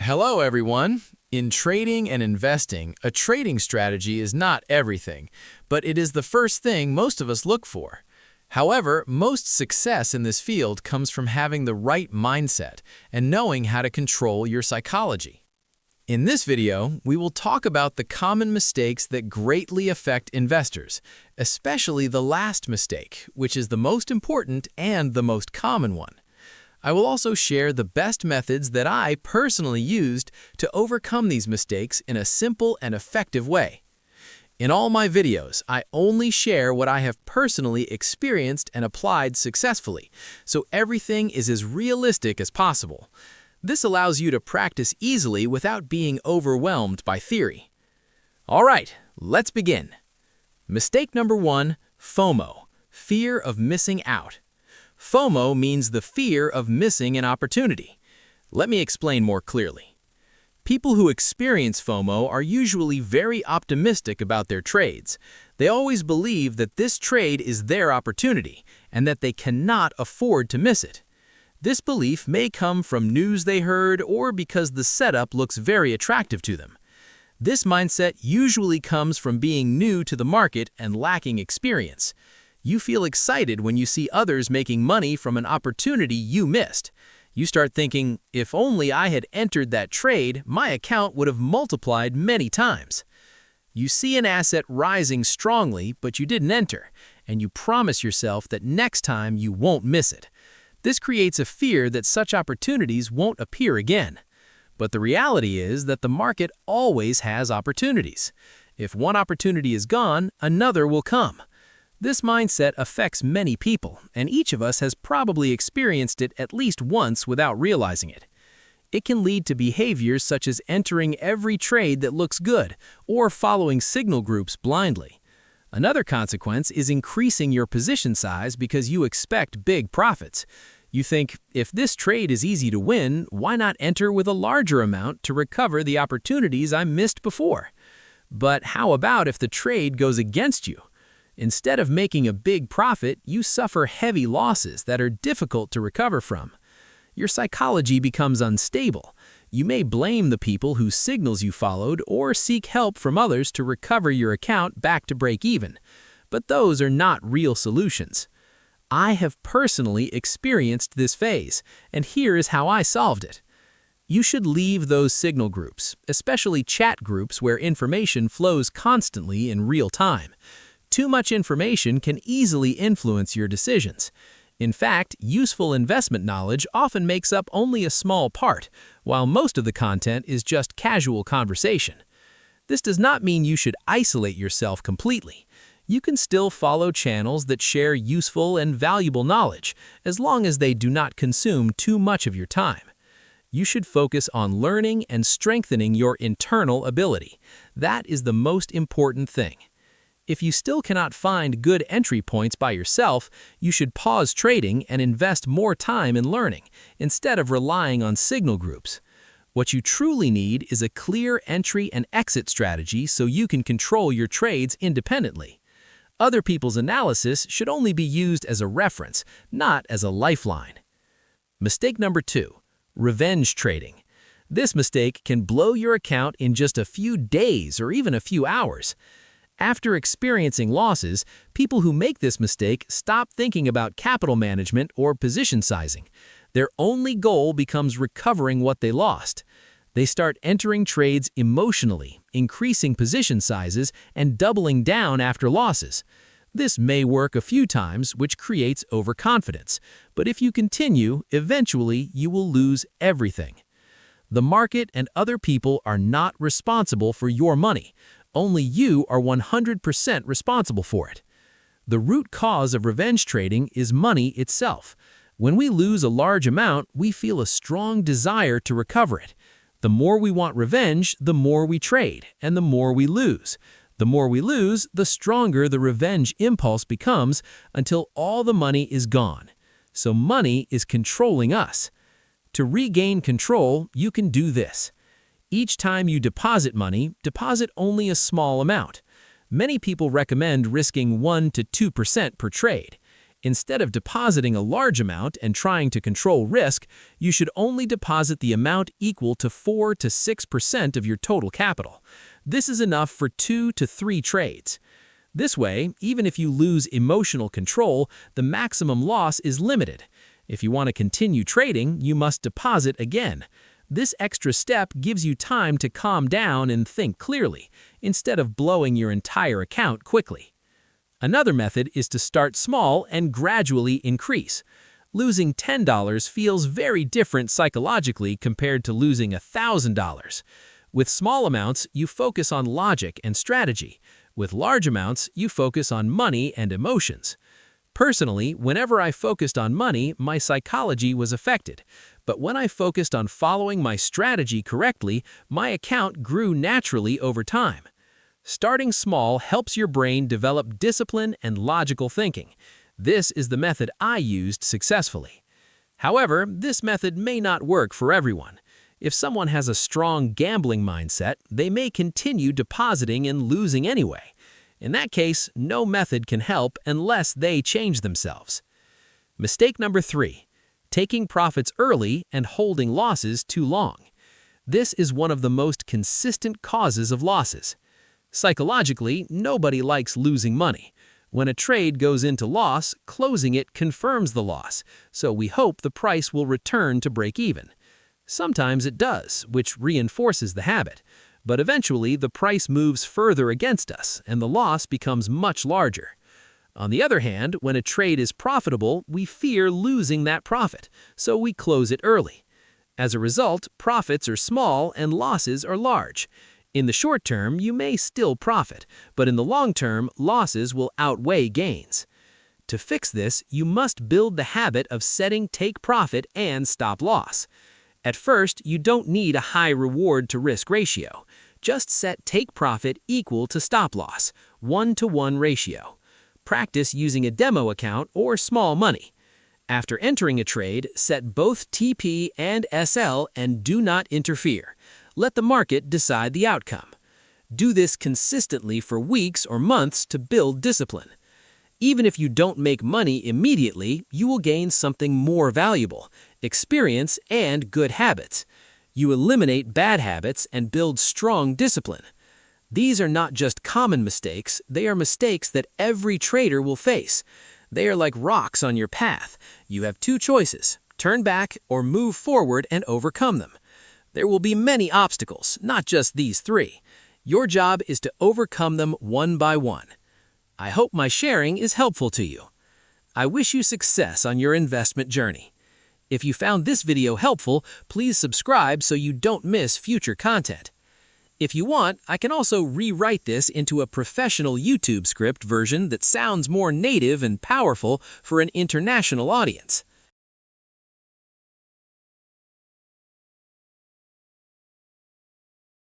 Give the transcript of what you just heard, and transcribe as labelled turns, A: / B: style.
A: Hello, everyone. In trading and investing, a trading strategy is not everything, but it is the first thing most of us look for. However, most success in this field comes from having the right mindset and knowing how to control your psychology. In this video, we will talk about the common mistakes that greatly affect investors, especially the last mistake, which is the most important and the most common one. I will also share the best methods that I personally used to overcome these mistakes in a simple and effective way. In all my videos, I only share what I have personally experienced and applied successfully, so everything is as realistic as possible. This allows you to practice easily without being overwhelmed by theory. All right, let's begin. Mistake number 1, FOMO, fear of missing out. FOMO means the fear of missing an opportunity. Let me explain more clearly. People who experience FOMO are usually very optimistic about their trades. They always believe that this trade is their opportunity and that they cannot afford to miss it. This belief may come from news they heard or because the setup looks very attractive to them. This mindset usually comes from being new to the market and lacking experience. You feel excited when you see others making money from an opportunity you missed. You start thinking, if only I had entered that trade, my account would have multiplied many times. You see an asset rising strongly, but you didn't enter, and you promise yourself that next time you won't miss it. This creates a fear that such opportunities won't appear again. But the reality is that the market always has opportunities. If one opportunity is gone, another will come. This mindset affects many people, and each of us has probably experienced it at least once without realizing it. It can lead to behaviors such as entering every trade that looks good or following signal groups blindly. Another consequence is increasing your position size because you expect big profits. You think, if this trade is easy to win, why not enter with a larger amount to recover the opportunities I missed before? But how about if the trade goes against you? Instead of making a big profit, you suffer heavy losses that are difficult to recover from. Your psychology becomes unstable. You may blame the people whose signals you followed or seek help from others to recover your account back to break even. But those are not real solutions. I have personally experienced this phase, and here is how I solved it. You should leave those signal groups, especially chat groups where information flows constantly in real time. Too much information can easily influence your decisions. In fact, useful investment knowledge often makes up only a small part, while most of the content is just casual conversation. This does not mean you should isolate yourself completely. You can still follow channels that share useful and valuable knowledge, as long as they do not consume too much of your time. You should focus on learning and strengthening your internal ability. That is the most important thing. If you still cannot find good entry points by yourself, you should pause trading and invest more time in learning, instead of relying on signal groups. What you truly need is a clear entry and exit strategy so you can control your trades independently. Other people's analysis should only be used as a reference, not as a lifeline. Mistake number 2, revenge trading. This mistake can blow your account in just a few days or even a few hours. After experiencing losses, people who make this mistake stop thinking about capital management or position sizing. Their only goal becomes recovering what they lost. They start entering trades emotionally, increasing position sizes, and doubling down after losses. This may work a few times, which creates overconfidence. But if you continue, eventually you will lose everything. The market and other people are not responsible for your money. Only you are 100% responsible for it. The root cause of revenge trading is money itself. When we lose a large amount, we feel a strong desire to recover it. The more we want revenge, the more we trade, and the more we lose. The more we lose, the stronger the revenge impulse becomes until all the money is gone. So money is controlling us. To regain control, you can do this. Each time you deposit money, deposit only a small amount. Many people recommend risking 1 to 2% per trade. Instead of depositing a large amount and trying to control risk, you should only deposit the amount equal to 4 to 6% of your total capital. This is enough for 2 to 3 trades. This way, even if you lose emotional control, the maximum loss is limited. If you want to continue trading, you must deposit again. This extra step gives you time to calm down and think clearly, instead of blowing your entire account quickly. Another method is to start small and gradually increase. Losing $10 feels very different psychologically compared to losing $1,000. With small amounts, you focus on logic and strategy. With large amounts, you focus on money and emotions. Personally, whenever I focused on money, my psychology was affected. But when I focused on following my strategy correctly, my account grew naturally over time. Starting small helps your brain develop discipline and logical thinking. This is the method I used successfully. However, this method may not work for everyone. If someone has a strong gambling mindset, they may continue depositing and losing anyway. In that case, no method can help unless they change themselves. Mistake number 3, taking profits early and holding losses too long. This is one of the most consistent causes of losses. Psychologically, nobody likes losing money. When a trade goes into loss, closing it confirms the loss, so we hope the price will return to break even. Sometimes it does, which reinforces the habit, but eventually the price moves further against us and the loss becomes much larger. On the other hand, when a trade is profitable, we fear losing that profit, so we close it early. As a result, profits are small and losses are large. In the short term, you may still profit, but in the long term, losses will outweigh gains. To fix this, you must build the habit of setting take profit and stop loss. At first, you don't need a high reward to risk ratio. Just set take profit equal to stop loss, 1-to-1 ratio. Practice using a demo account or small money. After entering a trade, set both TP and SL and do not interfere. Let the market decide the outcome. Do this consistently for weeks or months to build discipline. Even if you don't make money immediately, you will gain something more valuable, experience and good habits. You eliminate bad habits and build strong discipline. These are not just common mistakes, they are mistakes that every trader will face. They are like rocks on your path. You have 2 choices, turn back or move forward and overcome them. There will be many obstacles, not just these 3. Your job is to overcome them one by one. I hope my sharing is helpful to you. I wish you success on your investment journey. If you found this video helpful, please subscribe so you don't miss future content. If you want, I can also rewrite this into a professional YouTube script version that sounds more native and powerful for an international audience.